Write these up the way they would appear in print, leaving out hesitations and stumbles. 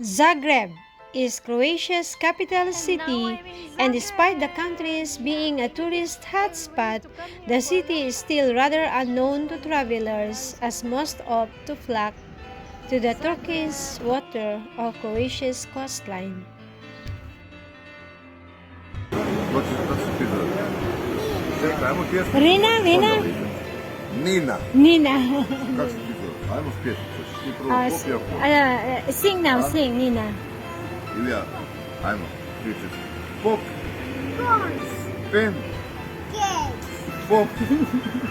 Zagreb is Croatia's capital city, and despite the country's being a tourist hotspot, the city is still rather unknown to travelers, as most opt to flock to the turquoise water of Croatia's coastline. Rina. Nina. Nina. Kako se ti zove? Ajmo spjeti coś. Ti prvo popi, a pop. Sing now, sing, Nina. Ilija, ajmo. 3, 4. Pop. Prawns, Pen. cakes, Pop.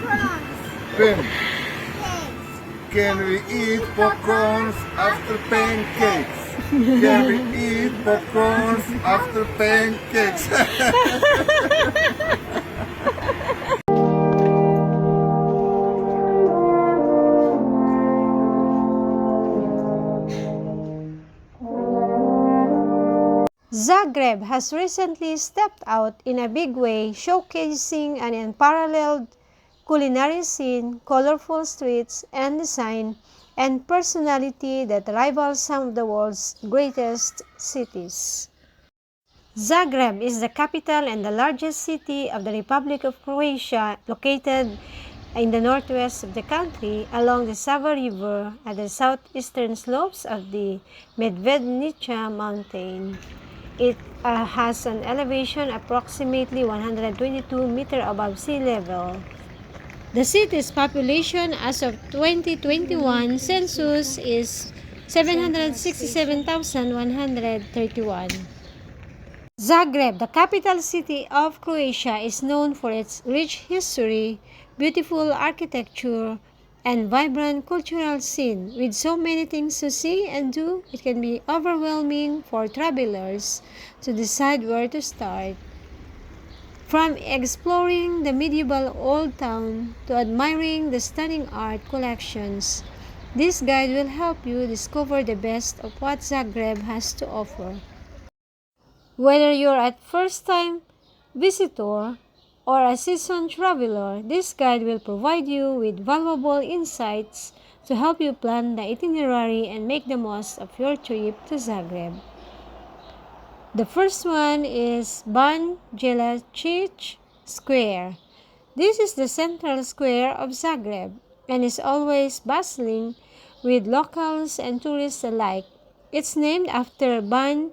prawns, Pen. cakes. Can we eat popcorns after pancakes? Can we eat popcorns after pancakes? Zagreb has recently stepped out in a big way, showcasing an unparalleled culinary scene, colorful streets, and design, and personality that rivals some of the world's greatest cities. Zagreb is the capital and the largest city of the Republic of Croatia, located in the northwest of the country along the Sava River at the southeastern slopes of the Medvednica mountain. It has an elevation approximately 122 meters above sea level. The city's population as of 2021 census is 767,131. Zagreb, the capital city of Croatia, is known for its rich history, beautiful architecture, and vibrant cultural scene. With so many things to see and do, it can be overwhelming for travelers to decide where to start. From exploring the medieval old town to admiring the stunning art collections, this guide will help you discover the best of what Zagreb has to offer. Whether you're a first-time visitor or a seasoned traveler, this guide will provide you with valuable insights to help you plan the itinerary and make the most of your trip to Zagreb. The first one is Ban Jelačić Square. This is the central square of Zagreb and is always bustling with locals and tourists alike. It's named after Ban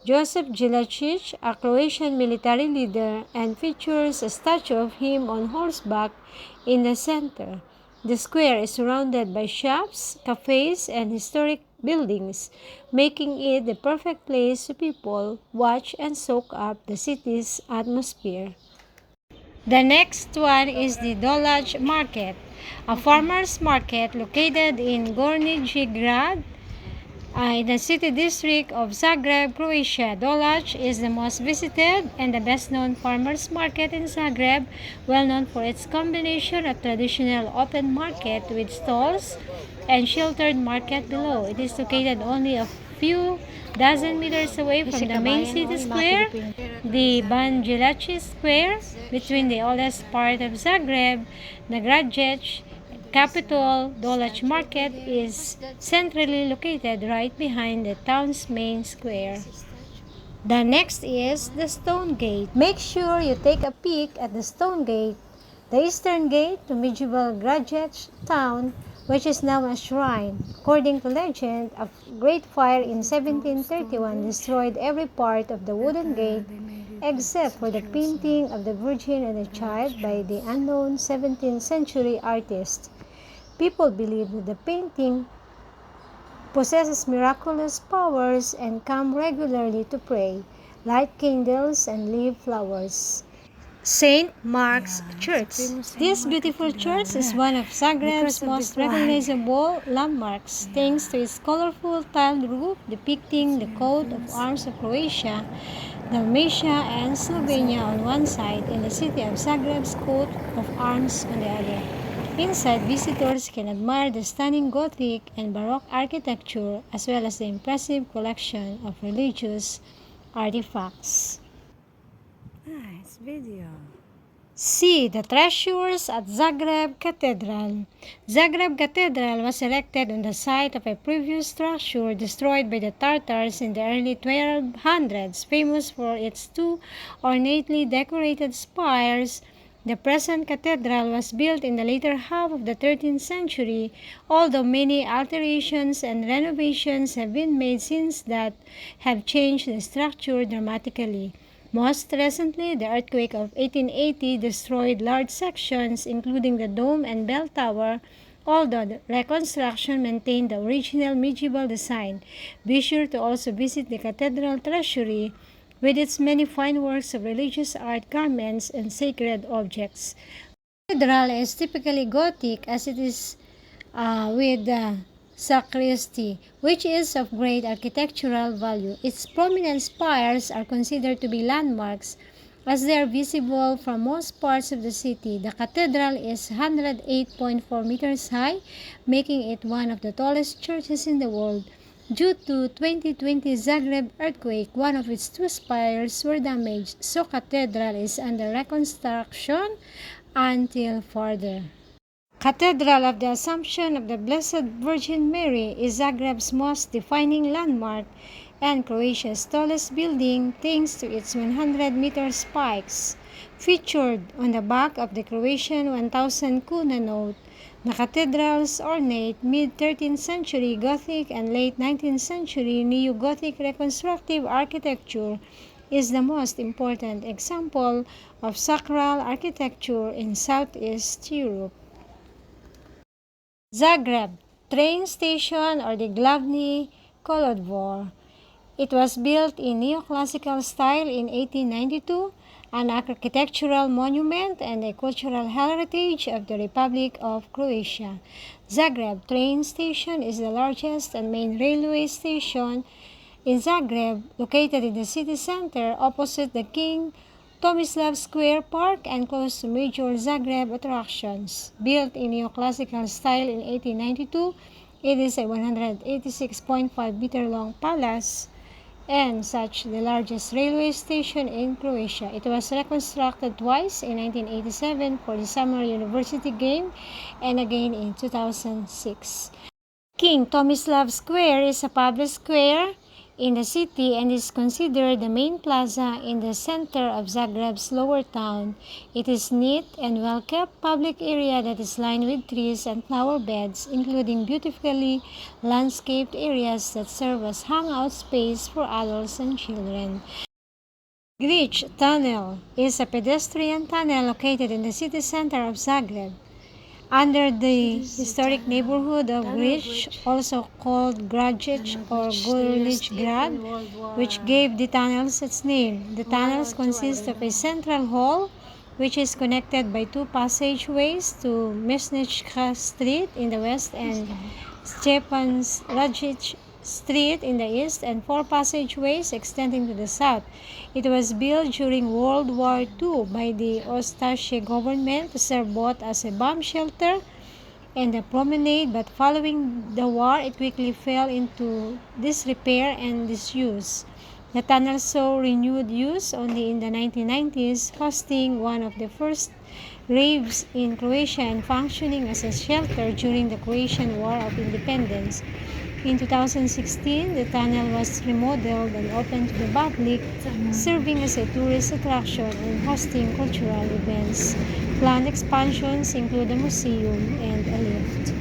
Joseph Jelačić, a Croatian military leader, and features a statue of him on horseback in the center. The square is surrounded by shops, cafes, and historic buildings, making it the perfect place to people watch and soak up the city's atmosphere. The next one is the Dolaj Market, a farmers market located in Gornji Grad, in the city district of Zagreb, Croatia. Dolaj is the most visited and the best-known farmers market in Zagreb, well known for its combination of traditional open market with stalls and sheltered market below. It is located only a few dozen meters away from the main city square, the Ban Jelačić Square, between the oldest part of Zagreb, the Gradić capital. Dolaj Market is centrally located right behind the town's main square. The next is the Stone Gate. Make sure you take a peek at the Stone Gate, the eastern gate to medieval Gradić town, which is now a shrine. According to legend, a great fire in 1731 destroyed every part of the wooden gate except for the painting of the Virgin and the Child by the unknown 17th century artist. People believe that the painting possesses miraculous powers and come regularly to pray, light candles, and leave flowers. St. Mark's Church. This beautiful church is one of Zagreb's most recognizable landmarks, thanks to its colorful tiled roof depicting the coat of arms of Croatia, Dalmatia, and Slovenia on one side, and the city of Zagreb's coat of arms on the other. Inside, visitors can admire the stunning Gothic and Baroque architecture, as well as the impressive collection of religious artifacts. Nice video. C. The treasures at Zagreb Cathedral. Zagreb Cathedral was erected on the site of a previous structure destroyed by the Tartars in the early 1200s, famous for its two ornately decorated spires. The present cathedral was built in the later half of the 13th century, although many alterations and renovations have been made since that have changed the structure dramatically. Most recently, the earthquake of 1880 destroyed large sections, including the dome and bell tower, although the reconstruction maintained the original medieval design. Be sure to also visit the cathedral treasury with its many fine works of religious art, garments, and sacred objects. The cathedral is typically Gothic as it is with the sacristy, which is of great architectural value. Its prominent spires are considered to be landmarks as they are visible from most parts of the city. The cathedral is 108.4 meters high, making it one of the tallest churches in the world. Due to 2020 Zagreb earthquake, one of its two spires were damaged, so cathedral is under reconstruction until further. Cathedral of the Assumption of the Blessed Virgin Mary is Zagreb's most defining landmark and Croatia's tallest building thanks to its 100-meter spikes. Featured on the back of the Croatian 1000 kuna note, the cathedral's ornate mid-13th century Gothic and late 19th century Neo-Gothic reconstructive architecture is the most important example of sacral architecture in Southeast Europe. Zagreb train station or the Glavni Kolodvor. It was built in neoclassical style in 1892, an architectural monument and a cultural heritage of the Republic of Croatia. Zagreb train station is the largest and main railway station in Zagreb, located in the city center opposite the King Tomislav Square Park and close to major Zagreb attractions. Built in neoclassical style in 1892, it is a 186.5-meter long palace and such the largest railway station in Croatia. It was reconstructed twice in 1987 for the Summer University Game and again in 2006. King Tomislav Square is a public square in the city and is considered the main plaza in the center of Zagreb's lower town. It is neat and well-kept public area that is lined with trees and flower beds, including beautifully landscaped areas that serve as hangout space for adults and children. Grič Tunnel is a pedestrian tunnel located in the city center of Zagreb, under the historic neighborhood of Grič, also called Grajic or Gurlic Grad, which gave the tunnels its name. The tunnels consist of a central hall, which is connected by two passageways to Mesnička Street in the west and Stepan Radić Street in the east, and four passageways extending to the south. It was built during World War II by the Ustaše government to serve both as a bomb shelter and a promenade, but following the war it quickly fell into disrepair and disuse. The tunnel saw renewed use only in the 1990s, hosting one of the first raves in Croatia and functioning as a shelter during the Croatian War of Independence. In 2016, the tunnel was remodeled and opened to the public, serving as a tourist attraction and hosting cultural events. Planned expansions include a museum and a lift.